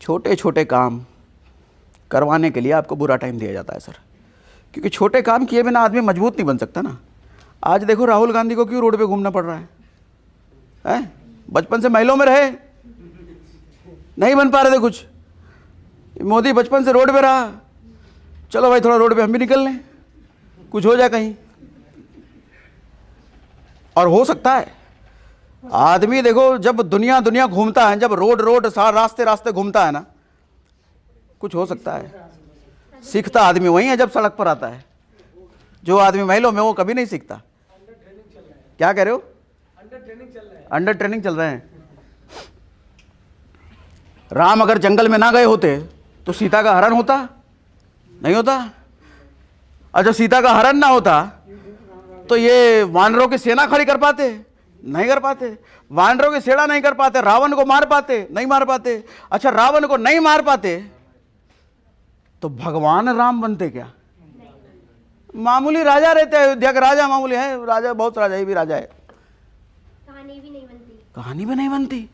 छोटे छोटे काम करवाने के लिए आपको बुरा टाइम दिया जाता है सर, क्योंकि छोटे काम किए बिना आदमी मजबूत नहीं बन सकता ना। आज देखो राहुल गांधी को क्यों रोड पे घूमना पड़ रहा है? बचपन से महलों में रहे, नहीं बन पा रहे थे कुछ। मोदी बचपन से रोड पे रहा, चलो भाई थोड़ा रोड पे हम भी निकल लें, कुछ हो जाए कहीं। और हो सकता है। आदमी देखो जब दुनिया दुनिया घूमता है, जब रोड रोड रास्ते रास्ते घूमता है ना, कुछ हो सकता है। सीखता आदमी वही है जब सड़क पर आता है। जो आदमी महलों में, वो कभी नहीं सीखता। क्या कह रहे हो? अंडर ट्रेनिंग चल रहे हैं। राम अगर जंगल में ना गए होते तो सीता का हरण होता? नहीं होता। अच्छा, सीता का हरण ना होता तो ये वानरों की सेना खड़ी कर पाते? नहीं कर पाते। वानरों की सेना नहीं कर पाते, रावण को मार पाते? नहीं मार पाते। अच्छा, रावण को नहीं मार पाते तो भगवान राम बनते क्या? मामूली राजा रहते हैं, अयोध्या के राजा मामूली है, राजा बहुत राजा, ये भी राजा है। कहानी भी नहीं बनती। कहानी भी नहीं बनती।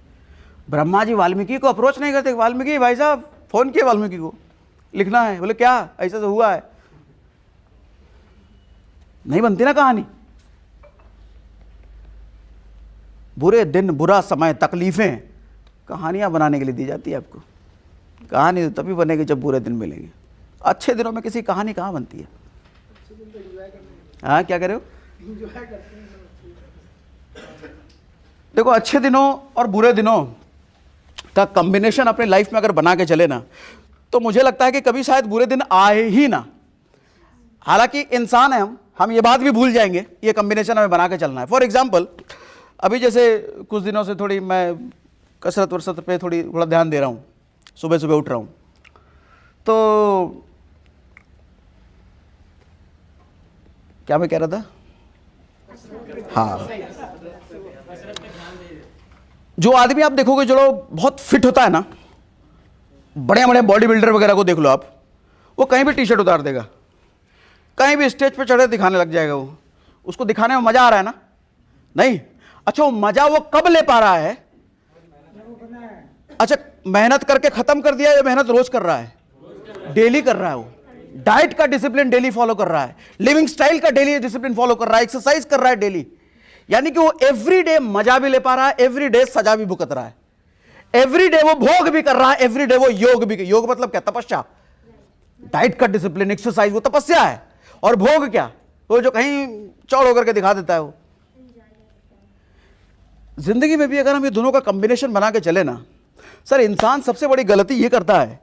ब्रह्मा जी वाल्मीकि को अप्रोच नहीं करते, वाल्मीकि भाई साहब, फोन किए वाल्मीकि को, लिखना है। बोले क्या, ऐसा तो हुआ है? नहीं बनती ना कहानी। बुरे दिन, बुरा समय, तकलीफ़ें कहानियाँ बनाने के लिए दी जाती है आपको। कहानी तो तभी बनेगी जब बुरे दिन मिलेंगे। अच्छे दिनों में किसी कहानी कहाँ बनती है? हाँ, क्या कह रहे हो? देखो, अच्छे दिनों और बुरे दिनों का कॉम्बिनेशन अपने लाइफ में अगर बना के चले ना, तो मुझे लगता है कि कभी शायद बुरे दिन आए ही ना। हालांकि इंसान है हम ये बात भी भूल जाएंगे, ये कॉम्बिनेशन हमें बना के चलना है। फॉर एग्जाम्पल, अभी जैसे कुछ दिनों से थोड़ी मैं कसरत वरसत पे थोड़ा ध्यान दे रहा हूँ, सुबह सुबह उठ रहा हूँ, तो क्या मैं कह रहा था? हाँ, जो आदमी आप देखोगे जो लोग बहुत फिट होता है ना, बड़े बड़े बॉडी बिल्डर वगैरह को देख लो आप, वो कहीं भी टी शर्ट उतार देगा, कहीं भी स्टेज पे चढ़े दिखाने लग जाएगा। वो उसको दिखाने में मजा आ रहा है ना? नहीं। अच्छा, वो मजा वो कब ले पा रहा है? अच्छा, मेहनत करके खत्म कर दिया या मेहनत रोज कर रहा है? डेली कर रहा है। वो डाइट का डिसिप्लिन डेली फॉलो कर रहा है, लिविंग स्टाइल का डेली डिसिप्लिन फॉलो कर रहा है, एक्सरसाइज कर रहा है डेली। यानी कि वो एवरी डे मजा भी ले पा रहा है, एवरी डे सजा भी भुगत रहा है, एवरी डे वो भोग भी कर रहा है, एवरी डे वो योग भी। योग मतलब क्या? तपस्या। डाइट का डिसिप्लिन, एक्सरसाइज, वो तपस्या है। और भोग क्या? वो जो कहीं चौड़ होकर के दिखा देता है। वो जिंदगी में भी अगर हम ये दोनों का कॉम्बिनेशन बना के चले ना, सर, इंसान सबसे बड़ी गलती ये करता है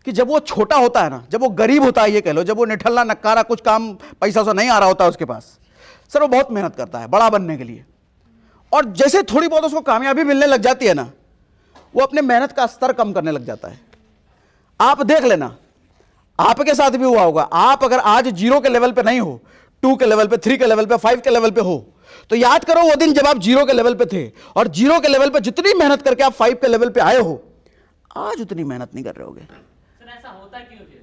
कि जब वो छोटा होता है ना, जब वो गरीब होता है, ये कह लो, जब वो निठल्ला नक्कारा, कुछ काम पैसा सा नहीं आ रहा होता उसके पास, सर, वो बहुत मेहनत करता है बड़ा बनने के लिए। और जैसे थोड़ी बहुत उसको कामयाबी मिलने लग जाती है ना, वो अपने मेहनत का स्तर कम करने लग जाता है। आप देख लेना, आपके साथ भी हुआ होगा। आप अगर आज 0 के लेवल पे नहीं हो, 2 के लेवल पे, 3 के लेवल पे, 5 के लेवल पे हो, तो याद करो वो दिन जब आप 0 के लेवल पे थे, और 0 के लेवल पे जितनी मेहनत करके आप 5 के लेवल पे आए हो, आज उतनी मेहनत नहीं कर रहे होगे। सर, ऐसा होता क्यों फिर?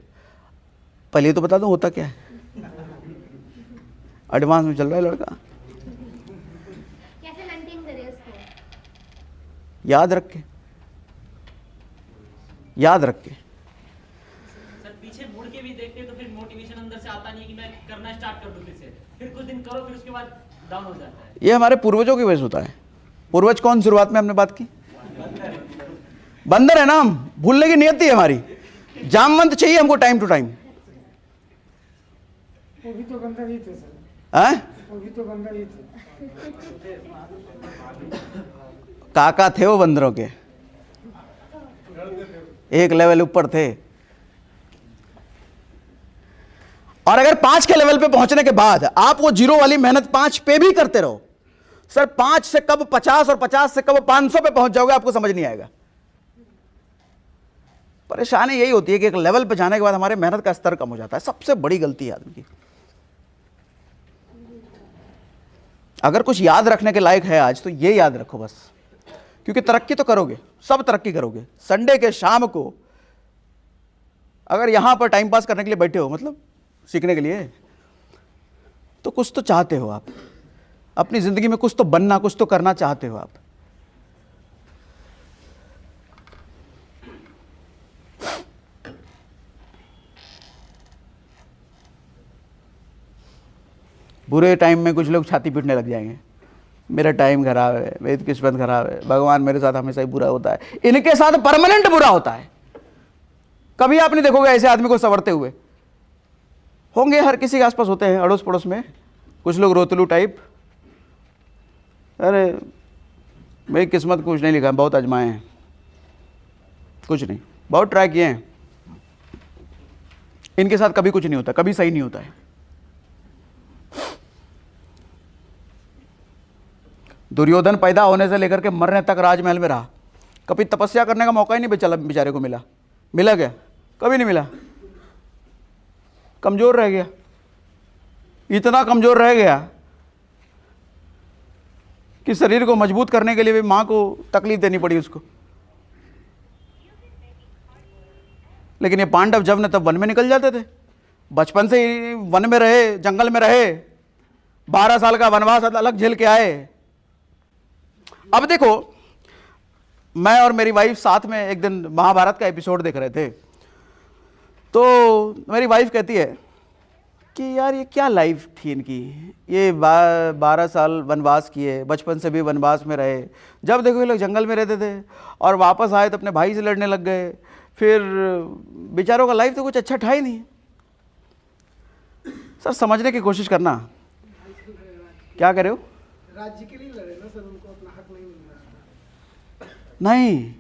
पहले तो बता दो होता क्या है। एडवांस में चल रहा है लड़का। कैसे मेंटेन करें उसको? याद रख के, याद रख के। सर, पीछे मुड़ के भी देखते तो फिर मोटिवेशन अंदर से आता नहीं कि मैं करना स्टार्ट कर दूं फिर कुछ दिन करो, फिर उसके बाद डाउन हो जाता है। ये हमारे पूर्वजों की वजह से होता है। पूर्वज कौन? शुरुआत में हमने बात की, बंदर है ना हम, भूलने की नियति है हमारी। जामवंत चाहिए हमको टाइम टू टाइम। वो भी तो बंदर ही थे सर, वो भी तो बंदर ही थे। काका थे वो बंदरों के, एक लेवल ऊपर थे। और अगर 5 के लेवल पे पहुंचने के बाद आप वो 0 वाली मेहनत 5 पे भी करते रहो, सर, 5 से कब 50 और 50 से कब 500 पे पहुंच जाओगे, आपको समझ नहीं आएगा। परेशानी यही होती है कि एक लेवल पे जाने के बाद हमारे मेहनत का स्तर कम हो जाता है। सबसे बड़ी गलती है आदमी की। अगर कुछ याद रखने के लायक है आज, तो ये याद रखो बस, क्योंकि तरक्की तो करोगे, सब तरक्की करोगे। संडे के शाम को अगर यहां पर टाइम पास करने के लिए बैठे हो, मतलब सीखने के लिए, तो कुछ तो चाहते हो आप अपनी जिंदगी में, कुछ तो बनना, कुछ तो करना चाहते हो आप। बुरे टाइम में कुछ लोग छाती पीटने लग जाएंगे, मेरा टाइम खराब है, मेरी किस्मत खराब है, भगवान मेरे साथ हमेशा ही बुरा होता है। इनके साथ परमानेंट बुरा होता है। कभी आप नहीं देखोगे ऐसे आदमी को संवरते हुए। होंगे, हर किसी के आसपास होते हैं, अड़ोस पड़ोस में कुछ लोग रोतलू टाइप, अरे मेरी किस्मत कुछ नहीं लिखा, बहुत आजमाए हैं, कुछ नहीं, बहुत ट्राई किए हैं, इनके साथ कभी कुछ नहीं होता, कभी सही नहीं होता है। दुर्योधन पैदा होने से लेकर के मरने तक राजमहल में रहा, कभी तपस्या करने का मौका ही नहीं बेचारा बेचारे को मिला। मिला क्या? कभी नहीं मिला। कमजोर रह गया, इतना कमजोर रह गया कि शरीर को मजबूत करने के लिए भी मां को तकलीफ देनी पड़ी उसको। लेकिन ये पांडव जब न तब वन में निकल जाते थे, बचपन से ही वन में रहे, जंगल में रहे, 12 साल का वनवास अलग झेल के आए। अब देखो, मैं और मेरी वाइफ साथ में एक दिन महाभारत का एपिसोड देख रहे थे, तो मेरी वाइफ कहती है कि यार ये क्या लाइफ थी इनकी। ये 12 साल वनवास किए, बचपन से भी वनवास में रहे, जब देखो ये लोग जंगल में रहते थे और वापस आए तो अपने भाई से लड़ने लग गए। फिर बेचारों का लाइफ तो कुछ अच्छा था ही नहीं। सर समझने की कोशिश करना। क्या कर रहे हो? राज्य के लिए लड़े ना सर, उनको अपना हक नहीं मिल रहा। नहीं,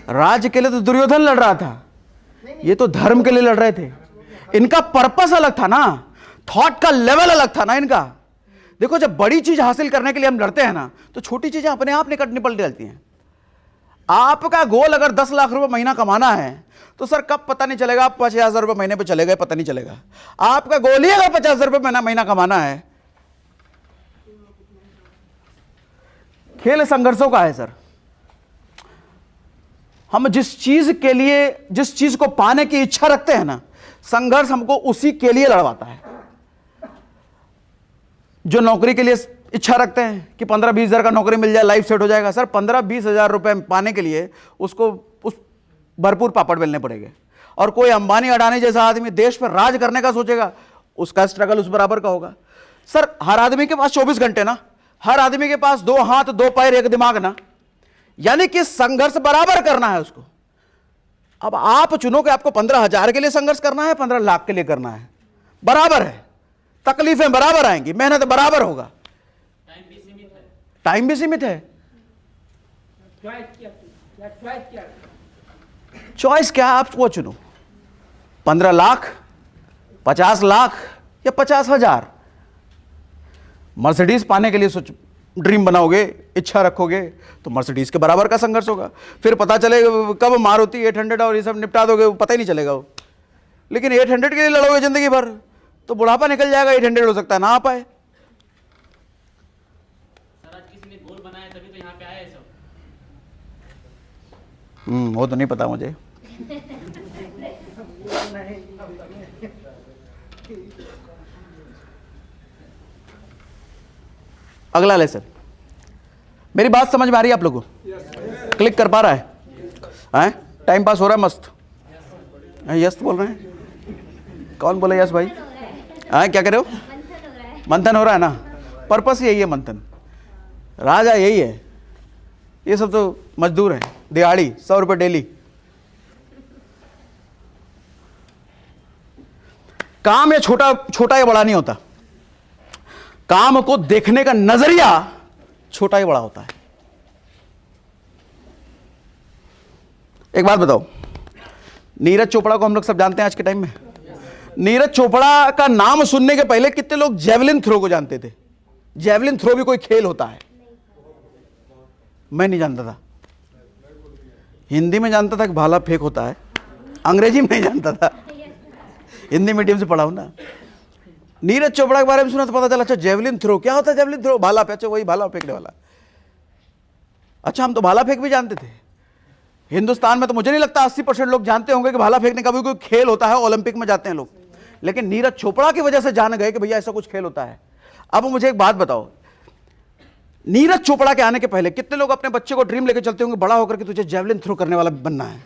राज्य के लिए तो दुर्योधन लड़ रहा था, ये तो धर्म के लिए लड़ रहे थे। इनका पर्पस अलग था ना, थॉट का लेवल अलग था ना इनका। देखो जब बड़ी चीज हासिल करने के लिए हम लड़ते हैं ना, तो छोटी चीजें अपने आप निपट जाती हैं। आपका गोल अगर 10 लाख रुपए महीना कमाना है तो सर कब पता नहीं चलेगा, आप 50,000 रुपए महीने पे चले गए पता नहीं चलेगा। आपका गोल ही अगर 50,000 रुपए महीना कमाना है, खेल संघर्षों का है सर। हम जिस चीज के लिए, जिस चीज को पाने की इच्छा रखते हैं ना, संघर्ष हमको उसी के लिए लड़वाता है। जो नौकरी के लिए इच्छा रखते हैं कि 15-20 हज़ार का नौकरी मिल जाए, लाइफ सेट हो जाएगा, सर 15-20 हज़ार रुपए पाने के लिए उसको उस भरपूर पापड़ बेलने पड़ेंगे। और कोई अंबानी अडानी जैसा आदमी देश पर राज करने का सोचेगा, उसका स्ट्रगल उस बराबर का होगा। सर हर आदमी के पास 24 घंटे ना, हर आदमी के पास 2 हाथ 2 पैर 1 दिमाग ना, यानी कि संघर्ष बराबर करना है उसको। अब आप चुनो कि आपको 15,000 के लिए संघर्ष करना है, 15 लाख के लिए करना है, बराबर है। तकलीफें बराबर आएंगी, मेहनत बराबर होगा। टाइम भी सीमित है। टाइम भी सीमित है। चॉइस क्या है, आप वो चुनो, 15 लाख, 50 लाख या 50,000। मर्सिडीज पाने के लिए सोच, ड्रीम बनाओगे, इच्छा रखोगे, तो मर्सिडीज के बराबर का संघर्ष होगा। फिर पता चले कब मारुति 800 और ये सब निपटा दोगे, पता ही नहीं चलेगा वो। लेकिन 800 के लिए लड़ोगे जिंदगी भर तो बुढ़ापा निकल जाएगा, 800 हो सकता है ना आ पाए। सर आज किसी ने गोल बनाया तभी तो यहाँ पे आए सब। वो तो नहीं पता मुझे। अगला लेसन, मेरी बात समझ में आ रही है आप लोगों को? क्लिक कर पा रहा है? टाइम पास हो रहा है मस्त? यस बोल रहे हैं? कौन बोले यस भाई? क्या कर रहे हो? मंथन हो रहा है ना। पर्पस यही है मंथन, राजा यही है। ये सब तो मजदूर हैं, दिहाड़ी 100 रुपये डेली। काम ये छोटा या बड़ा नहीं होता, काम को देखने का नजरिया छोटा ही बड़ा होता है। एक बात बताओ, नीरज चोपड़ा को हम लोग सब जानते हैं आज के टाइम में। नीरज चोपड़ा का नाम सुनने के पहले कितने लोग जेवलिन थ्रो को जानते थे? जेवलिन थ्रो भी कोई खेल होता है? मैं नहीं जानता था। हिंदी में जानता था कि भाला फेंक होता है, अंग्रेजी में नहीं जानता था, हिंदी मीडियम से पढ़ा हूं ना। नीरज चोपड़ा के बारे में सुना तो पता चला अच्छा जेवलिन थ्रो क्या होता है। जेवलिन थ्रो भाला पे, अच्छा वही भाला फेंकने वाला। अच्छा हम तो भाला फेंक भी जानते थे। हिंदुस्तान में तो मुझे नहीं लगता 80% लोग जानते होंगे कि भाला फेंकने का भी कोई खेल होता है, ओलंपिक में जाते हैं लोग। लेकिन नीरज चोपड़ा की वजह से जान गए कि भैया ऐसा कुछ खेल होता है। अब मुझे एक बात बताओ, नीरज चोपड़ा के आने के पहले कितने लोग अपने बच्चे को ड्रीम लेके चलते होंगे, बड़ा होकर के तुझे जेवलिन थ्रो करने वाला बनना है?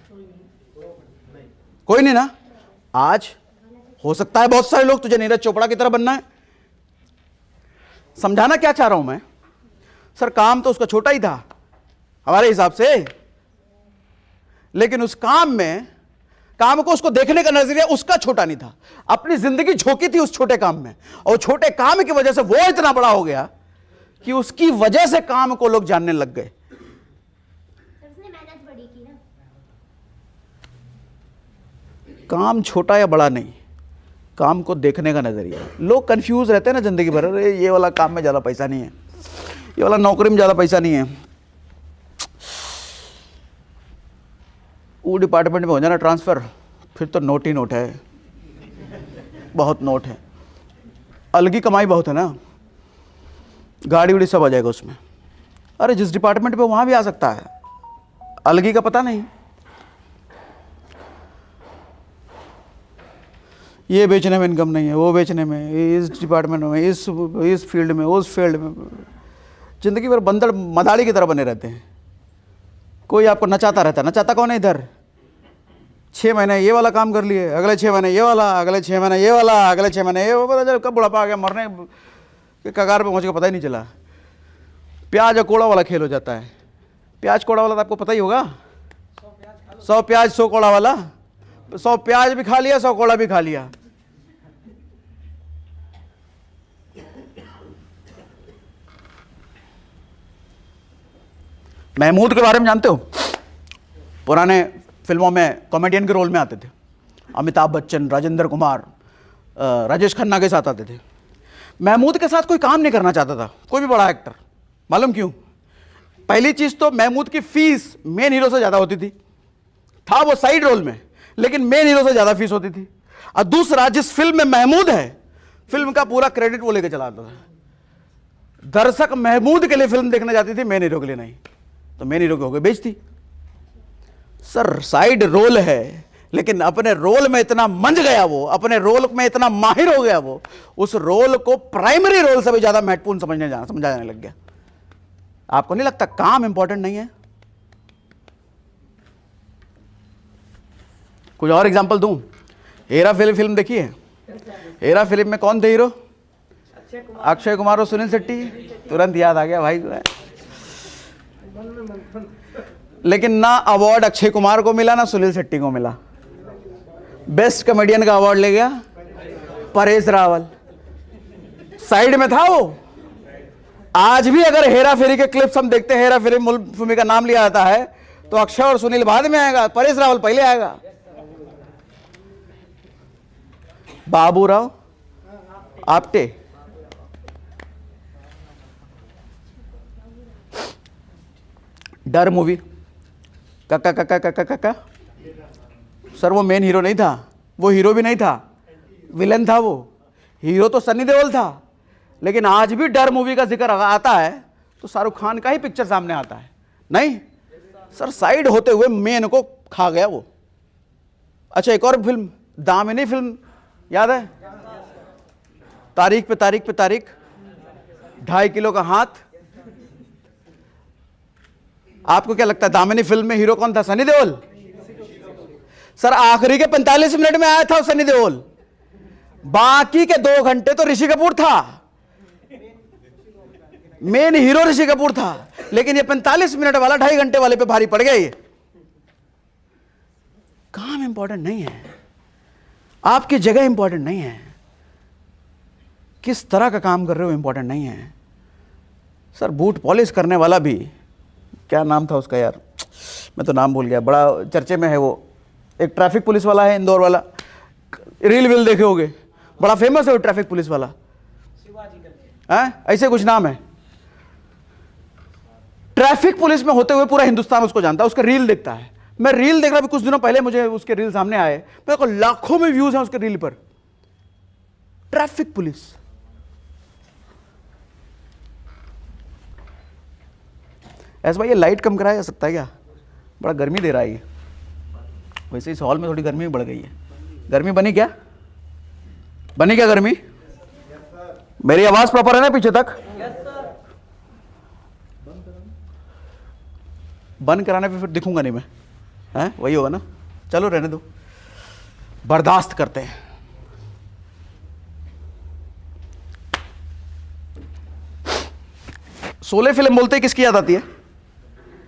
कोई नहीं ना। आज हो सकता है बहुत सारे लोग तुझे नीरज चोपड़ा की तरह बनना है। समझाना क्या चाह रहा हूं मैं सर, काम तो उसका छोटा ही था हमारे हिसाब से, लेकिन उस काम को उसको देखने का नजरिया उसका छोटा नहीं था। अपनी जिंदगी झोंकी थी उस छोटे काम में, और छोटे काम की वजह से वो इतना बड़ा हो गया कि उसकी वजह से काम को लोग जानने लग गए। उसने मेहनत बड़ी की ना। काम छोटा या बड़ा नहीं, काम को देखने का नजरिया। लोग कंफ्यूज रहते हैं ना जिंदगी भर, अरे ये वाला काम में ज्यादा पैसा नहीं है, ये वाला नौकरी में ज्यादा पैसा नहीं है, वो डिपार्टमेंट में हो जाना ट्रांसफर, फिर तो नोट ही नोट है, बहुत नोट है, अलग ही कमाई बहुत है ना, गाड़ी उड़ी सब आ जाएगा उसमें। अरे जिस डिपार्टमेंट में वहां भी आ सकता है, अलग ही का पता नहीं। ये बेचने में इनकम नहीं है, वो बेचने में, इस डिपार्टमेंट में, इस फील्ड में, उस फील्ड में, जिंदगी भर बंदर मदारी की तरह बने रहते हैं। कोई आपको नचाता रहता है। नचाता कौन है इधर? 6 महीने ये वाला काम कर लिए, अगले 6 महीने ये वाला, अगले 6 महीने ये वाला, अगले 6 महीने ये, पता चला कब बुढ़ापा आ गया, मरने के कगार पे पहुँच गया, पता ही नहीं चला। प्याज और कोड़ा वाला खेल हो जाता है। प्याज कोड़ा वाला तो आपको पता ही होगा, 100 प्याज 100 कोड़ा वाला, 100 प्याज भी खा लिया, 100 कोड़ा भी खा लिया। महमूद के बारे में जानते हो? पुराने फिल्मों में कॉमेडियन के रोल में आते थे। अमिताभ बच्चन, राजेंद्र कुमार, राजेश खन्ना के साथ आते थे। महमूद के साथ कोई काम नहीं करना चाहता था कोई भी बड़ा एक्टर। मालूम क्यों? पहली चीज तो महमूद की फीस मेन हीरो से ज़्यादा होती थी। था वो साइड रोल में, लेकिन मेन हीरो से ज़्यादा फीस होती थी। और दूसरा, जिस फिल्म में महमूद है, फिल्म का पूरा क्रेडिट वो लेके चला आता था। दर्शक महमूद के लिए फिल्म देखने जाती थी, मेन हीरो के लिए नहीं। तो मेन हीरो के हो गए बेइज्जती। सर साइड रोल है, लेकिन अपने रोल में इतना मंझ गया वो, अपने रोल में इतना माहिर हो गया वो, उस रोल को प्राइमरी रोल से भी ज्यादा महत्वपूर्ण समझा जाने लग गया। आपको नहीं लगता काम इंपॉर्टेंट नहीं है? कुछ और एग्जांपल दूं? हेरा फेरी फिल्म देखी है? हेरा फिल्म में कौन थे हीरो? अक्षय कुमार और सुनील शेट्टी। तुरंत याद आ गया भाई को। लेकिन ना अवार्ड अक्षय कुमार को मिला, ना सुनील शेट्टी को मिला। बेस्ट कॉमेडियन का अवार्ड ले गया परेश रावल। साइड में था वो। आज भी अगर हेरा फेरी के क्लिप्स हम देखते हैं, हेरा फेरी मूवी का नाम लिया जाता है, तो अक्षय और सुनील बाद में आएगा, परेश रावल पहले आएगा। बाबूराव आप्टे, डर मूवी, काका काका काका काका। सर वो मेन हीरो नहीं था, वो हीरो भी नहीं था, विलन था वो। हीरो तो सनी देओल था, लेकिन आज भी डर मूवी का जिक्र आता है तो शाहरुख खान का ही पिक्चर सामने आता है। नहीं सर, साइड होते हुए मेन को खा गया वो। अच्छा, एक और फिल्म, दामिनी फिल्म याद है? तारीख पे तारीख पे तारीख, 2.5 किलो का हाथ। आपको क्या लगता है दामिनी फिल्म में हीरो कौन था? सनी देओल। सर आखिरी के 45 मिनट में आया था सनी देओल, बाकी के 2 घंटे तो ऋषि कपूर था। मेन हीरो ऋषि कपूर था, लेकिन ये 45 मिनट वाला 2.5 घंटे वाले पे भारी पड़ गया। ये काम इंपॉर्टेंट नहीं है, आपकी जगह इंपॉर्टेंट नहीं है, किस तरह का काम कर रहे हो इंपॉर्टेंट नहीं है। सर बूट पॉलिश करने वाला भी, क्या नाम था उसका यार, मैं तो नाम भूल गया, बड़ा चर्चे में है वो, एक ट्रैफिक पुलिस वाला है इंदौर वाला, रील वील देखे होगे, बड़ा फेमस है वो ट्रैफिक पुलिस वाला, ऐसे कुछ नाम है। ट्रैफिक पुलिस में होते हुए पूरा हिंदुस्तान उसको जानता है, उसका रील देखता है। मैं रील देख रहा भी, कुछ दिनों पहले मुझे उसके रील सामने आए, मेरे को लाखों में व्यूज हैं उसके रील पर। ट्रैफिक पुलिस, ऐसा भाई ये लाइट कम कराया जा सकता है क्या? बड़ा गर्मी दे रहा है ये। वैसे इस हॉल में थोड़ी गर्मी भी बढ़ गई है। गर्मी बनी क्या? बनी क्या गर्मी? मेरी आवाज प्रॉपर है ना पीछे तक? बंद कराने पे फिर दिखूंगा नहीं मैं, हैं? वही होगा ना। चलो रहने दो, बर्दाश्त करते हैं। शोले फिल्म बोलते किसकी याद आती है?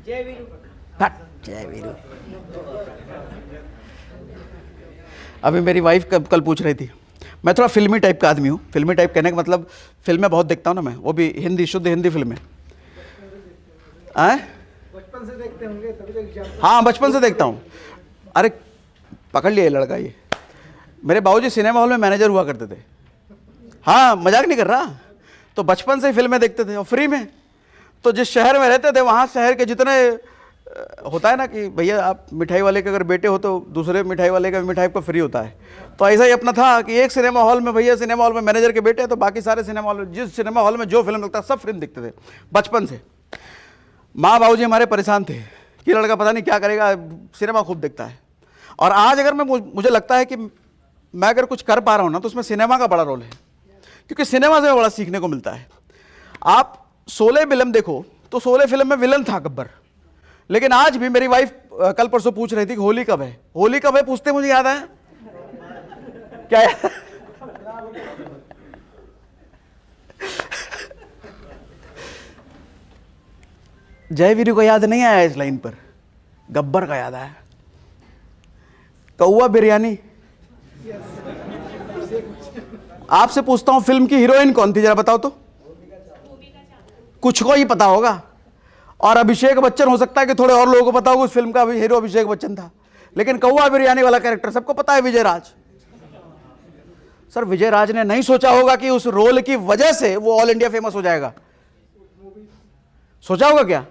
जय वीरू। जय वीरू। अभी मेरी वाइफ कल पूछ रही थी, मैं थोड़ा फिल्मी टाइप का आदमी हूँ। फिल्मी टाइप कहने का मतलब फिल्में बहुत देखता हूँ ना मैं, वो भी हिंदी, शुद्ध हिंदी फिल्में। बचपन से देखते होंगे तभी तो एग्जाम। हाँ बचपन से देखता हूँ। अरे पकड़ लिया लड़का ये। मेरे बाबूजी सिनेमा हॉल में मैनेजर हुआ करते थे। हाँ मजाक नहीं कर रहा। तो बचपन से ही फिल्में देखते थे और फ्री में। तो जिस शहर में रहते थे वहाँ शहर के जितने होता है ना कि भैया आप मिठाई वाले के अगर बेटे हो तो दूसरे मिठाई वाले का मिठाई आपको फ्री होता है, तो ऐसा ही अपना था कि एक सिनेमा हॉल में भैया सिनेमा हॉल में मैनेजर के बेटे, तो बाकी सारे सिनेमा हॉल में जिस सिनेमा हॉल में जो फिल्म लगता सब फिल्म देखते थे बचपन से। माँ बाबूजी हमारे परेशान थे कि लड़का पता नहीं क्या करेगा, सिनेमा खूब देखता है। और आज अगर मुझे लगता है कि मैं अगर कुछ कर पा रहा हूँ ना तो उसमें सिनेमा का बड़ा रोल है, क्योंकि सिनेमा से बड़ा सीखने को मिलता है। आप शोले फिल्म देखो तो शोले फिल्म में विलन था गब्बर, लेकिन आज भी मेरी वाइफ कल परसों पूछ रही थी कि होली कब है, होली कब है पूछते मुझे याद है क्या याद? जयवीर को याद नहीं आया इस लाइन पर, गब्बर का याद आया। कौआ बिरयानी। आपसे पूछता हूं फिल्म की हीरोइन कौन थी, जरा बताओ तो। कुछ को ही पता होगा, और अभिषेक बच्चन हो सकता है कि थोड़े और लोगों को पता होगा उस फिल्म का हीरो अभिषेक बच्चन था, लेकिन कौआ बिरयानी वाला कैरेक्टर सबको पता है, विजय राज। सर विजय राज ने नहीं सोचा होगा कि उस रोल की वजह से वो ऑल इंडिया फेमस हो जाएगा, सोचा होगा क्या?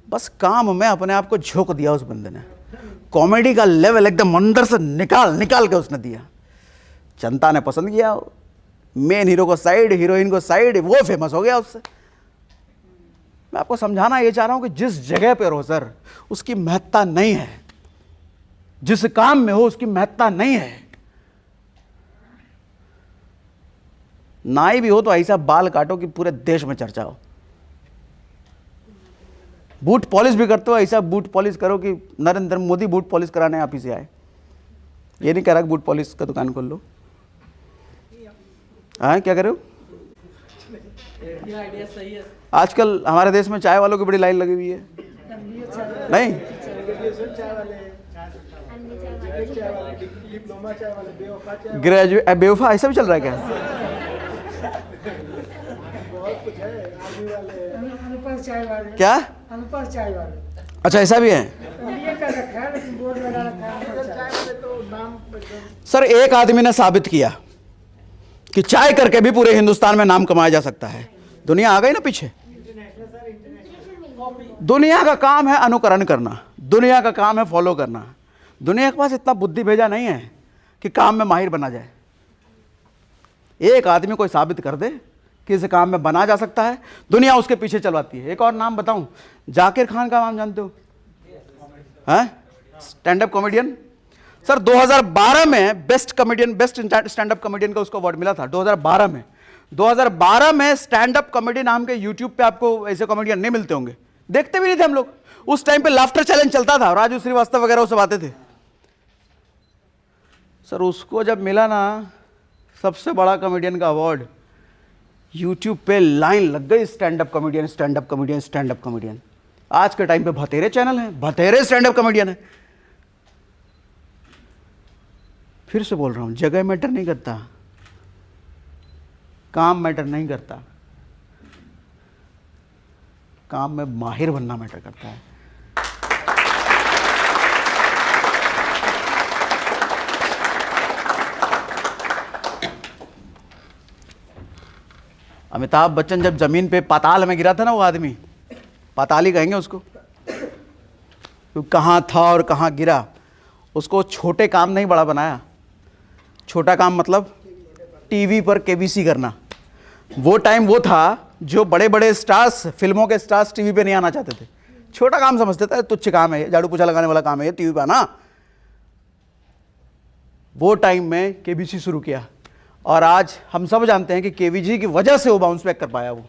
बस काम में अपने आप को झोंक दिया उस बंदे ने, कॉमेडी का लेवल एकदम अंदर से निकाल के उसने दिया। जनता ने पसंद किया, मेन हीरो को साइड, हीरोइन को साइड, वो फेमस हो गया उससे। मैं आपको समझाना ये चाह रहा हूं कि जिस जगह पर हो सर उसकी महत्ता नहीं है, जिस काम में हो उसकी महत्ता नहीं है। नाई भी हो तो ऐसा बाल काटो कि पूरे देश में चर्चा हो। बूट पॉलिश भी करते हो, ऐसा बूट पॉलिश करो कि नरेंद्र मोदी बूट पॉलिश कराने आप ही से आए। ये नहीं कह रहा कि बूट पॉलिश का दुकान खोल लो। हाँ क्या कर रहे हो? ये आइडिया सही है। आजकल हमारे देश में चाय वालों की बड़ी लाइन लगी हुई है। नहीं ग्रेजुएट बेवफा ऐसा भी चल रहा है क्या? अनुपर चाय वाले, क्या? अनुपर चाय वाले, अच्छा ऐसा भी है। ये कर रखा है, लेकिन बोर्ड लगा रखा है अनुपर चाय वाले, तो नाम सर एक आदमी ने साबित किया कि चाय करके भी पूरे हिंदुस्तान में नाम कमाया जा सकता है। दुनिया आ गई ना पीछे। दुनिया का काम है अनुकरण करना, दुनिया का काम है फॉलो करना। दुनिया के पास इतना बुद्धि भेजा नहीं है कि काम में माहिर बना जाए। एक आदमी कोई साबित कर दे कि इस काम में बना जा सकता है, दुनिया उसके पीछे चलवाती है। एक और नाम बताऊं, जाकिर खान का नाम जानते हो? हैं? Stand up comedian. सर 2012 में best comedian, best stand up comedian का उसको अवार्ड मिला था 2012 में। 2012 में स्टैंड अप कॉमेडी नाम के यूट्यूब पे आपको ऐसे कॉमेडियन नहीं मिलते होंगे, देखते भी नहीं थे हम लोग। उस टाइम पे लाफ्टर चैलेंज चलता था, राजू श्रीवास्तव वगैरह वो सब आते थे। सर उसको जब मिला ना सबसे बड़ा कॉमेडियन का अवार्ड, यूट्यूब पे लाइन लग गई, stand up comedian, stand up comedian, stand up comedian. आज के टाइम पे बतेरे चैनल हैं, बतेरे स्टैंड अप कॉमेडियन है। फिर से बोल रहा हूं, जगह मैटर नहीं करता, काम मैटर नहीं करता, काम में माहिर बनना मैटर करता है। अमिताभ बच्चन जब जमीन पे पाताल में गिरा था ना, वो आदमी, पाताल ही कहेंगे उसको, तो कहाँ था और कहाँ गिरा। उसको छोटे काम नहीं बड़ा बनाया। छोटा काम मतलब टीवी पर केबीसी करना। वो टाइम वो था जो बड़े बड़े स्टार्स, फिल्मों के स्टार्स टीवी पे नहीं आना चाहते थे। छोटा काम समझते थे, तुच्छ काम है, झाड़ू पोछा लगाने वाला काम है ये टीवी पे आना। वो टाइम में केबीसी शुरू किया, और आज हम सब जानते हैं कि केवीजी की वजह से वो बाउंस बैक कर पाया वो।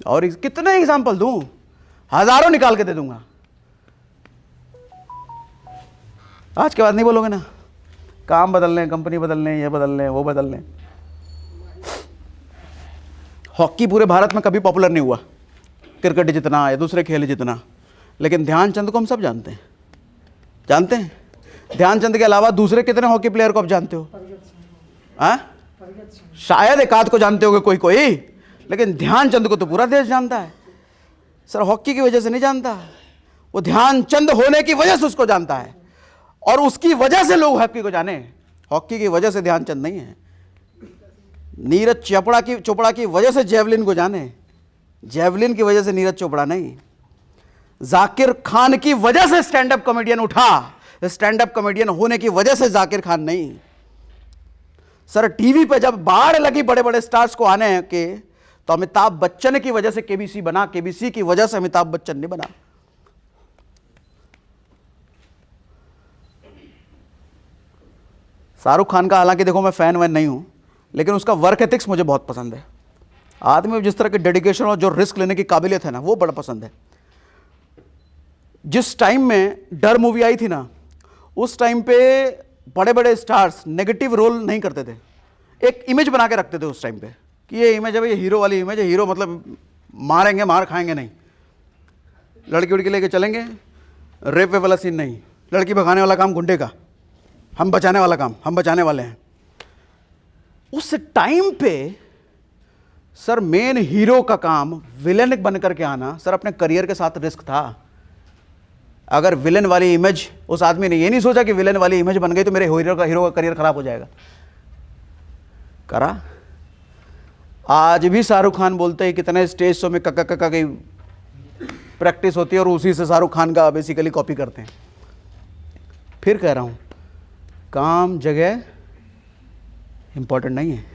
और कितने एग्जाम्पल दूं, हजारों निकाल के दे दूंगा। आज के बाद नहीं बोलोगे ना, काम बदल लें, कंपनी बदल लें, ये बदल लें, वो बदल लें। हॉकी पूरे भारत में कभी पॉपुलर नहीं हुआ, क्रिकेट जितना या दूसरे खेल जितना, लेकिन ध्यानचंद को हम सब जानते हैं। जानते हैं ध्यानचंद के अलावा दूसरे कितने हॉकी प्लेयर को आप जानते हो? शायद एक आध को जानते होगे कोई कोई, लेकिन ध्यानचंद को तो पूरा देश जानता है। सर हॉकी की वजह से नहीं जानता, वो ध्यानचंद होने की वजह से उसको जानता है, और उसकी वजह से लोग हॉकी को जाने। हॉकी की वजह से ध्यानचंद नहीं है। नीरज चोपड़ा की वजह से जेवलिन को जाने, जेवलिन की वजह से नीरज चोपड़ा नहीं। जाकिर खान की वजह से स्टैंड अप कॉमेडियन उठा, स्टैंड अप कॉमेडियन होने की वजह से जाकिर खान नहीं। सर टीवी पे जब बाढ़ लगी बड़े बड़े स्टार्स को आने के, तो अमिताभ बच्चन की वजह से केबीसी बना, केबीसी की वजह से अमिताभ बच्चन नहीं बना। शाहरुख खान का हालांकि देखो मैं फैन वैन नहीं हूं, लेकिन उसका वर्क एथिक्स मुझे बहुत पसंद है। आदमी जिस तरह के डेडिकेशन और जो रिस्क लेने की काबिलियत है ना, वो बड़ा पसंद है। जिस टाइम में डर मूवी आई थी ना, उस टाइम पे बड़े बड़े स्टार्स नेगेटिव रोल नहीं करते थे, एक इमेज बना के रखते थे उस टाइम पे कि ये इमेज है भाई, ये हीरो वाली इमेज है, हीरो मतलब मारेंगे मार खाएंगे नहीं, लड़की उड़की लेके चलेंगे, रेप वे वाला सीन नहीं, लड़की भगाने वाला काम गुंडे का, हम बचाने वाला काम हम बचाने वाले हैं। उस टाइम पे सर मेन हीरो का काम विलेन बन करके आना सर अपने करियर के साथ रिस्क था। अगर विलेन वाली इमेज, उस आदमी ने ये नहीं सोचा कि विलेन वाली इमेज बन गई तो मेरे हीरो का करियर खराब हो जाएगा, करा। आज भी शाहरुख खान बोलते हैं कितने स्टेज शो में कक्का कक्का की प्रैक्टिस होती है और उसी से शाहरुख खान का बेसिकली कॉपी करते हैं। फिर कह रहा हूं काम जगह इंपॉर्टेंट नहीं है।